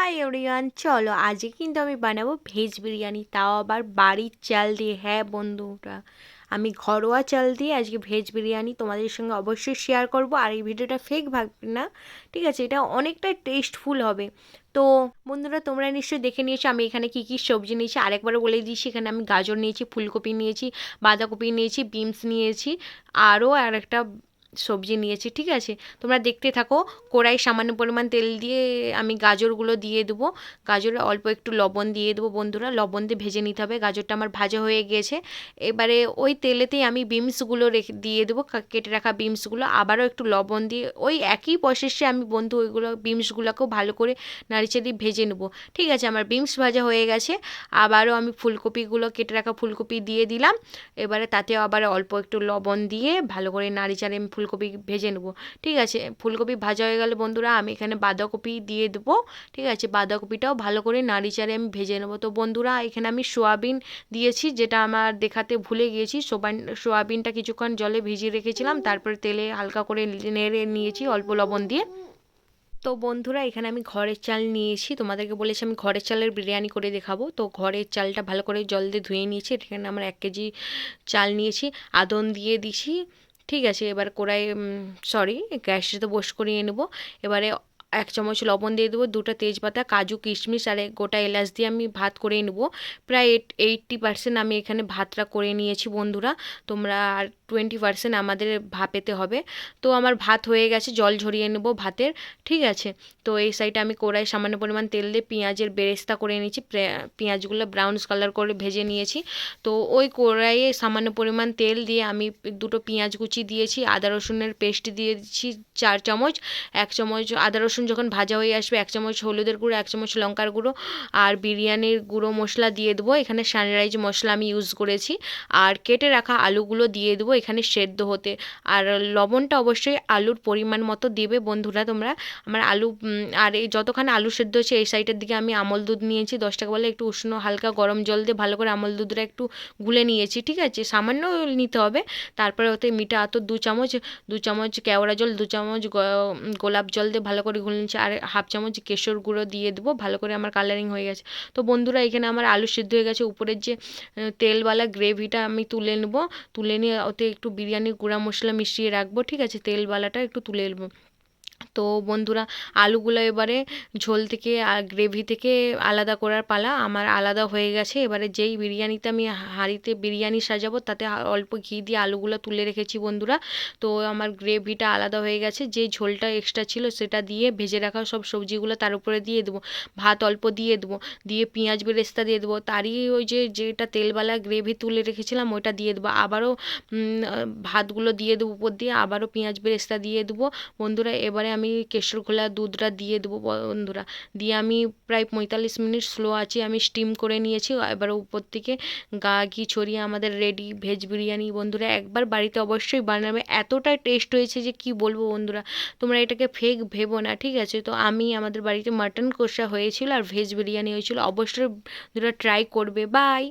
Hi everyone, চলো আজকে কিন্তু আমি বানাবো ভেজ বিরিয়ানি, তাও আবার বাড়ির চাল দিয়ে। হ্যাঁ বন্ধুরা, আমি ঘরোয়া চাল দিয়ে আজকে ভেজ বিরিয়ানি তোমাদের সঙ্গে অবশ্যই শেয়ার করব। আর এই ভিডিওটা ফেক ভাববে না, ঠিক আছে? এটা অনেকটাই টেস্টফুল হবে। তো বন্ধুরা, তোমরা নিশ্চয়ই দেখে নিয়েছো আমি এখানে কী কী সবজি নিয়েছি। আরেকবার বলে দিচ্ছি, এখানে আমি গাজর নিয়েছি, ফুলকপি নিয়েছি, বাঁধাকপি নিয়েছি, বিনস নিয়েছি, আরও আরেকটা সবজি নিয়েছি, ঠিক আছে? তোমরা দেখতে থাকো। কড়াই সামান্য পরিমাণ তেল দিয়ে আমি গাজরগুলো দিয়ে দেবো। গাজরে অল্প একটু লবণ দিয়ে দেবো বন্ধুরা, লবণ দিয়ে ভেজে নিতে হবে। গাজরটা আমার ভাজা হয়ে গিয়েছে। এবারে ওই তেলেতেই আমি বিনসগুলো দিয়ে দেবো, কেটে রাখা বিনসগুলো। আবারও একটু লবণ দিয়ে ওই একই প্রসেসে আমি বন্ধু ওইগুলো বিনসগুলোকেও ভালো করে নাড়িচাড়ি ভেজে নেবো, ঠিক আছে? আমার বিনস ভাজা হয়ে গেছে। আবারও আমি ফুলকপিগুলো, কেটে রাখা ফুলকপি দিয়ে দিলাম। এবারে তাতেও আবার অল্প একটু লবণ দিয়ে ভালো করে নাড়িচাড়ি আমি ফুলকপি ভেজে নেবো, ঠিক আছে? ফুলকপি ভাজা হয়ে গেলে বন্ধুরা আমি এখানে বাঁধাকপি দিয়ে দেবো, ঠিক আছে? বাঁধাকপিটাও ভালো করে নাড়িচাড়ে আমি ভেজে নেবো। তো বন্ধুরা, এখানে আমি সোয়াবিন দিয়েছি, যেটা আমার দেখাতে ভুলে গিয়েছি। সোয়াবিনটা কিছুক্ষণ জলে ভিজিয়ে রেখেছিলাম, তারপরে তেলে হালকা করে নেড়ে নিয়েছি অল্প লবণ দিয়ে। তো বন্ধুরা, এখানে আমি ঘরের চাল নিয়েছি, তোমাদেরকে বলেছি আমি ঘরের চালের বিরিয়ানি করে দেখাবো। তো ঘরের চালটা ভালো করে জল দিয়ে ধুয়ে নিয়েছি। এখানে আমার 1 কেজি চাল নিয়েছি, আদন দিয়ে দিছি, ঠিক আছে? এবার কড়াই গ্যাসে তো বস করিয়ে নেব। এবারে 1 চামচ লবণ দিয়ে দেবো, 2টা তেজপাতা, কাজু কিশমিশ আর গোটা এলাচ দিয়ে আমি ভাত করে নেব। প্রায় 80% আমি এখানে ভাতটা করে নিয়েছি বন্ধুরা। তোমরা আর 20% আমাদের ভাপেতে হবে। তো আমার ভাত হয়ে গেছে, জল ঝরিয়ে নেব ভাতের, ঠিক আছে? তো এই সাইডে আমি কড়াই সামান্য পরিমাণ তেল দিয়ে পেঁয়াজের বেরেস্তা করে নিয়েছি। পেঁয়াজগুলো ব্রাউন কালার করে ভেজে নিয়েছি। তো ওই কড়াইয়ে সামান্য পরিমাণ তেল দিয়ে আমি 2টো পেঁয়াজ কুচি দিয়েছি, আদা রসুনের পেস্ট দিয়েছি 4 চামচ। 1 চামচ আদা রসুন যখন ভাজা হয়ে আসবে, 1 চামচ হলুদের গুঁড়ো, 1 চামচ লঙ্কার গুঁড়ো আর বিরিয়ানির গুঁড়ো মশলা দিয়ে দেবো। এখানে সানরাইজ মশলা আমি ইউজ করেছি। আর কেটে রাখা আলুগুলো দিয়ে দেবো এখানে সেদ্ধ হতে। আর লবণটা অবশ্যই আলুর পরিমাণ মতো দেবে বন্ধুরা তোমরা। আমার আলু আর এই যতক্ষণ আলু সেদ্ধ হচ্ছে, এই সাইডের দিকে আমি আমল দুধ নিয়েছি 10 টাকা বলে, একটু উষ্ণ হালকা গরম জল দিয়ে ভালো করে আমল দুধটা একটু গুলে নিয়েছি, ঠিক আছে? সামান্য নিতে হবে। তারপরে ওতে মিঠা আতর 2 চামচ, 2 চামচ কেওড়া জল, 2 চামচ গোলাপ জল দিয়ে ভালো করে গুলে নিচ্ছি। আর 1/2 চামচ কেশর গুঁড়ো দিয়ে দেবো, ভালো করে আমার কালারিং হয়ে গেছে। তো বন্ধুরা, এখানে আমার আলু সিদ্ধ হয়ে গেছে। উপরের যে তেলওয়ালা গ্রেভিটা আমি তুলে নেব, তুলে নিয়ে ওতে একটু বিরিয়ানির গুঁড়া মশলা মিশিয়ে রাখবো, ঠিক আছে? তেলওয়ালাটা একটু তুলে নেবো। তো বন্ধুরা, আলুগুলো এবারে ঝোল থেকে আর গ্রেভি থেকে আলাদা করার পালা। আমার আলাদা হয়ে গেছে। এবারে যেই বিরিয়ানিতে আমি হাঁড়িতে বিরিয়ানি সাজাবো, তাতে অল্প ঘি দিয়ে আলুগুলো তুলে রেখেছি বন্ধুরা। তো আমার গ্রেভিটা আলাদা হয়ে গেছে। যে ঝোলটা এক্সট্রা ছিল সেটা দিয়ে ভেজে রাখা সব সবজিগুলো তার উপরে দিয়ে দেবো। ভাত অল্প দিয়ে দেবো, দিয়ে পেঁয়াজ বেরেস্তা দিয়ে দেবো। তারই ওই যেটা তেলওয়ালা গ্রেভি তুলে রেখেছিলাম ওইটা দিয়ে দেবো। আবারও ভাতগুলো দিয়ে দেবো উপর দিয়ে, আবারও পেঁয়াজ বেরেস্তা দিয়ে দেবো বন্ধুরা। এবারে আমি কেশর ঘোলা দুধটা দিয়ে দেবো বন্ধুরা। দিয়ে আমি প্রায় 45 মিনিট স্লো আঁচে আমি স্টিম করে নিয়েছি। এবার উপর থেকে ঘি ছড়িয়ে আমাদের রেডি ভেজ বিরিয়ানি বন্ধুরা। একবার বাড়িতে অবশ্যই বানাবে, এতটাই টেস্ট হয়েছে যে কি বলবো বন্ধুরা। তোমরা এটাকে ফেক ভেবো না, ঠিক আছে? তো আমাদের বাড়িতে মাটন কষা হয়েছিল আর ভেজ বিরিয়ানি হয়েছিল। অবশ্যই বন্ধুরা ট্রাই করবে। বাই।